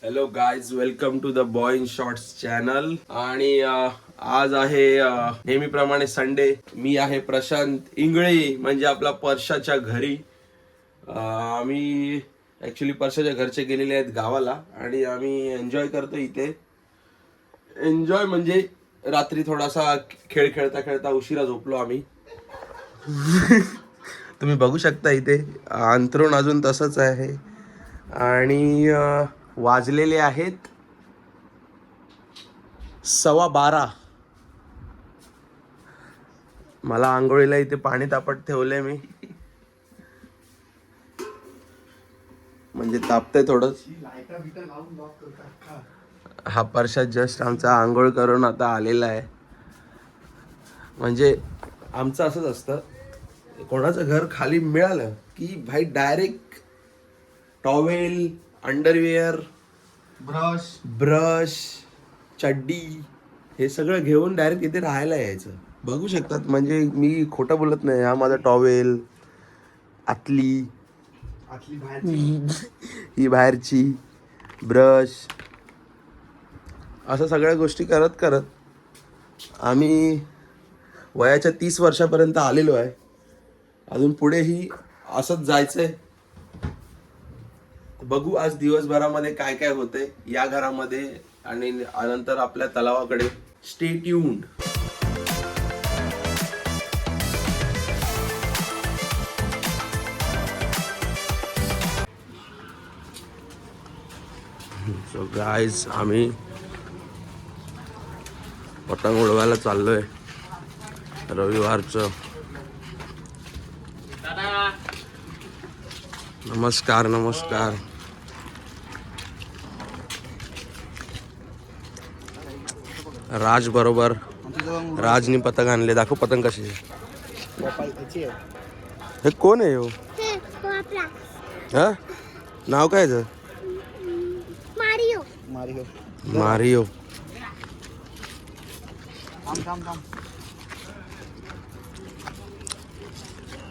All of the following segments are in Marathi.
Hello guys, welcome to the boy in shorts channel. आणि आज आहे नेहमीप्रमाणे संडे. मी आहे प्रशांत इंगळे, म्हणजे आपला परशाच्या घरी. आम्ही ऍक्च्युली परशाच्या घरचे गेलेले आहेत गावाला आणि आम्ही एन्जॉय करतो इथे. एन्जॉय म्हणजे रात्री थोडासा खेळ खेळता खेळता उशिरा झोपलो आम्ही. तुम्ही बघू शकता इथे अंथरूण अजून तसंच आहे. आणि वाजलेले आहेत 12:15. मला आंघोळीला इथे पाणी तापत ठेवलंय मी, म्हणजे तापतंय थोडंच. हा परशात जस्ट आमचा आंघोळ करून आता आलेला आहे. म्हणजे आमचं असंच असतं, कोणाचं घर खाली मिळालं की भाई डायरेक्ट टॉवेल, अंडरवेअर, ब्रश, चड्डी हे सगळं घेऊन डायरेक्ट इथे राहायला यायचं. बघू शकतात, म्हणजे मी खोटं बोलत नाही. हा माझा टॉवेल, आतली ही बाहेरची, ब्रश, असं सगळ्या गोष्टी करत करत आम्ही वयाच्या 30 वर्षापर्यंत आलेलो आहे. अजून पुढेही असंच जायचंय. बघू आज दिवसभरामध्ये काय काय होतंय या घरामध्ये आणि नंतर आपल्या तलावाकडे. Stay tuned. सो गाईज, आम्ही पतंग उडवायला चाललोय रविवारचं. नमस्कार नमस्कार. राज बरोबर. राजनी पतंग आणले. दाखव पतंग कशी आहे. हे कोण आहे हो? हा, नाव काय आहे? मारियो.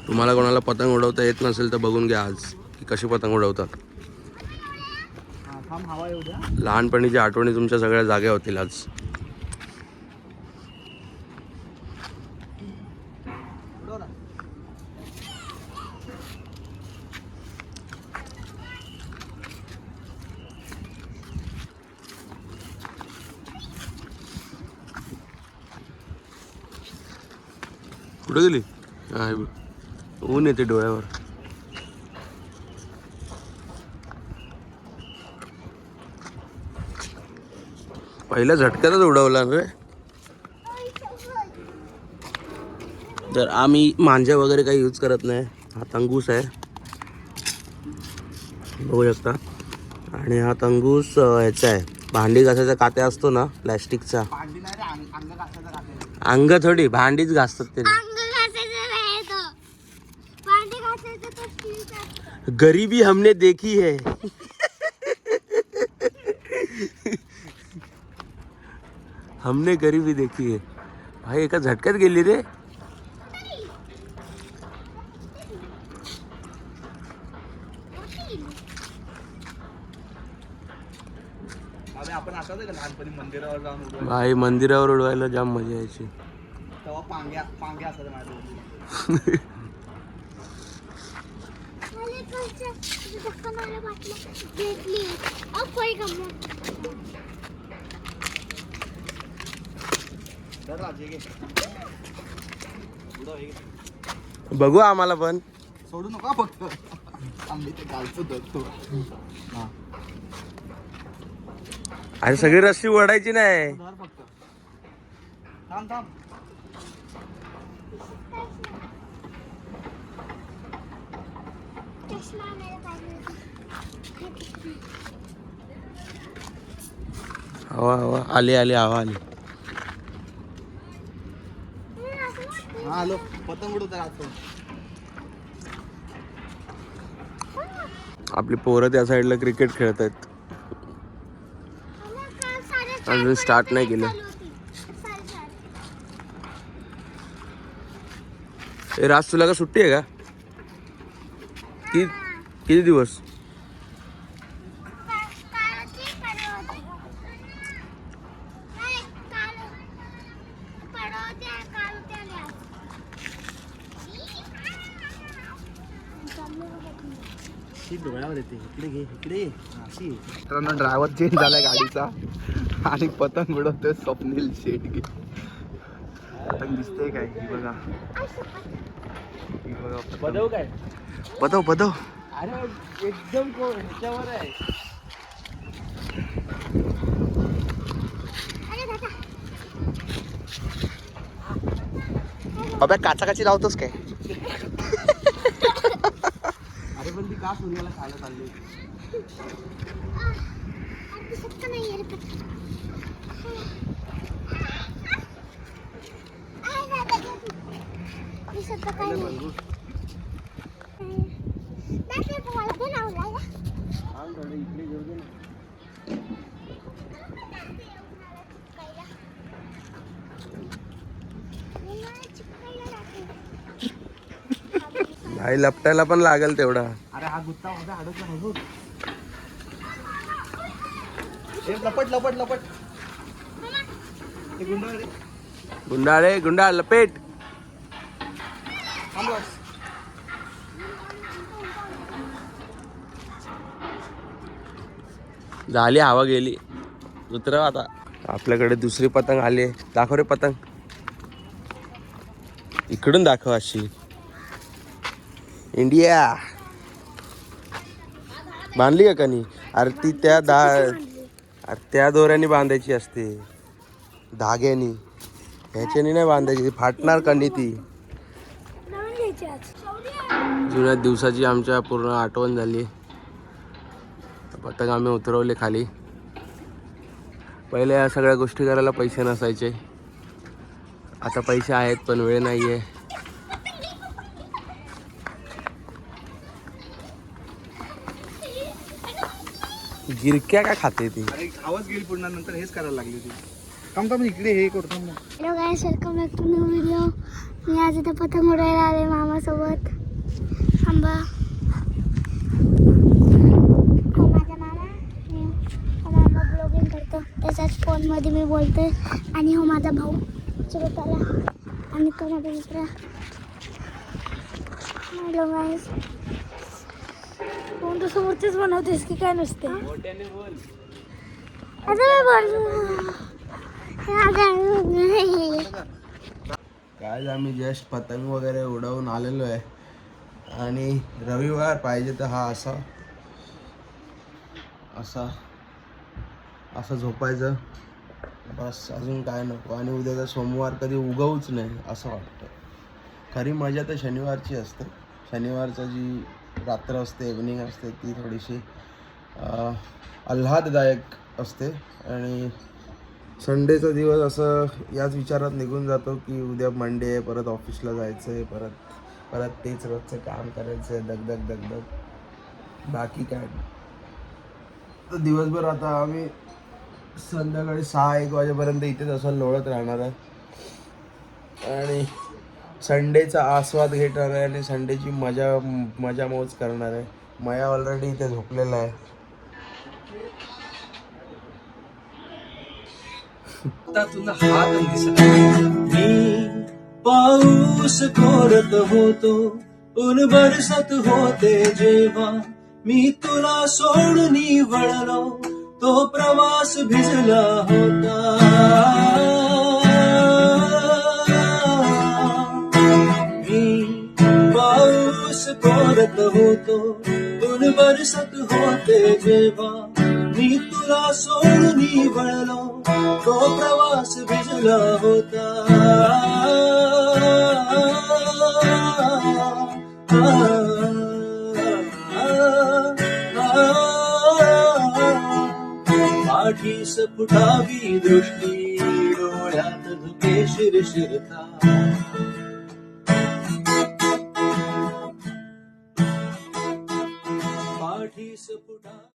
तुम्हाला कोणाला पतंग उडवता येत नसेल तर बघून घ्या आज की कशी पतंग उडवतात. लहानपणीच्या आठवणी तुमच्या सगळ्या जाग्या होतील आज. कुठे गेली? ऊन येते डोळ्यावर. पहिल्या झटक्यातच उडवला रे. तर आम्ही मांजा वगैरे काही यूज करत नाही. हा तंगूस आहे, बघू शकता. आणि हा तंगूस ह्याचा आहे, भांडी घासायचा कात्या असतो ना प्लॅस्टिकचा. अंग थोडी, भांडीच घासतात ते. गरीबी हमने देखी है. हमने गरीबी देखी है. भाई एका झटक्यात गेली रे. भाई मंदिरावर उडवायला जाम मजा यायची. बघू आम्हाला पण सोडू नका फक्त. आम्ही ते गालचं धरतो. अरे सगळी रस्सी ओढायची नाही. फक्त थांब थांब. हवा हवा आली आली, हवा आली. आलो पतंग उडवतात. आपली पोरं त्या साईडला क्रिकेट खेळत आहेत. अजून स्टार्ट नाही केलं. राज तुला का सुट्टी आहे का? किती दिवस? अशी डोळ्यावर येते. इकडे घे, इकडे ये. अशी मित्रांनो ड्रायव्हर चेंज झालाय गाडीचा आणि पतंग उडवतोय स्वप्नील शेटगे. पतंग दिसते काय ही बघा, ही बघा बदव काय पदव पदव. अरे एकदम ह्याच्यावर आहे. अबे काचाकाची लावतोस काय? अरे पण ती का सूर्याला खायला चालली? भाई लपटायला पण लागेल तेवढा. अरे हा गुत्ता माझा अडकला आहे बघ. लपट लपट लपट. गुंडाळे गुंडा लपेट. झाली हवा गेली. उतरव आता. आपल्याकडे दुसरी पतंग आली. दाखव रे पतंग. इकडून दाखव अशी. इंडिया बांधली का कनी? अरे ती त्या दोऱ्याने बांधायची असते, धाग्यानी. ह्याच्यानी नाही बांधायची, ती फाटणार कनी. ती जुन्या दिवसाची आमच्या पूर्ण आठवण झाली. पतंग आम्ही उतरवले खाली. पहिले या सगळ्या गोष्टी करायला पैसे नसायचे. आता पैसे आहेत पण वेळ नाही आहे. गिरक्या का खाते ती? अरे आवाज गेली पुन्हा, नंतर हेच करायला लागली ती. थांब थांब इकडे हे करतो मग. Hello guys, welcome back to new video. मी आज इथे पतंग उडायला आले मामासोबत. आंबा माझा मामा ब्लॉगिंग करतो, त्याच्याच फोनमध्ये मी बोलते. आणि हो माझा भाऊ सोबत आला आणि तो माझा मित्र. हॅलो गाईस, कोण तर समोरचेच बनवतेस की काय नुसते? काय आम्ही जस्ट पतंग वगैरे उडवून आलेलो आहे. आणि रविवार पाहिजे तर हा असा असा असं झोपायचं बस, अजून काय नको. आणि उद्याचा सोमवार कधी उगवूच नाही असं वाटतं. खरी मजा तर शनिवारची असते. शनिवारचं जी रात्र असते, इव्हनिंग असते, ती थोडीशी आल्हाददायक असते. आणि संडेचा दिवस असं याच विचारात निघून जातो की उद्या मंडे आहे, परत ऑफिसला जायचं आहे, परत तेच रोजचं काम करायचं आहे, दगदग दगदग. बाकी काय तर दिवसभर आता आम्ही संध्याकाळी 6-1 वाजेपर्यंत इथेच असं लोळत राहणार आहे. आणि संडेचा आस्वाद घेणार आहे आणि संडेची मजा मौज करणार आहे. मया ऑलरेडी इथे झोपलेला आहे. हात दिसला मी पाऊस कोरत होतो, ऊन बरसत होते जेव्हा मी तुला सोडून वळलो, तो प्रवास भिजला होता. मी पाऊस कोरत होतो, ऊन बरसत होते जेव्हा मी तुला सोडून वळलो, तो प्रवास भिजला होता. पाठीस फुटावी दृष्टी, डोळ्यात धुके शिरशिरता. पाठीस फुटा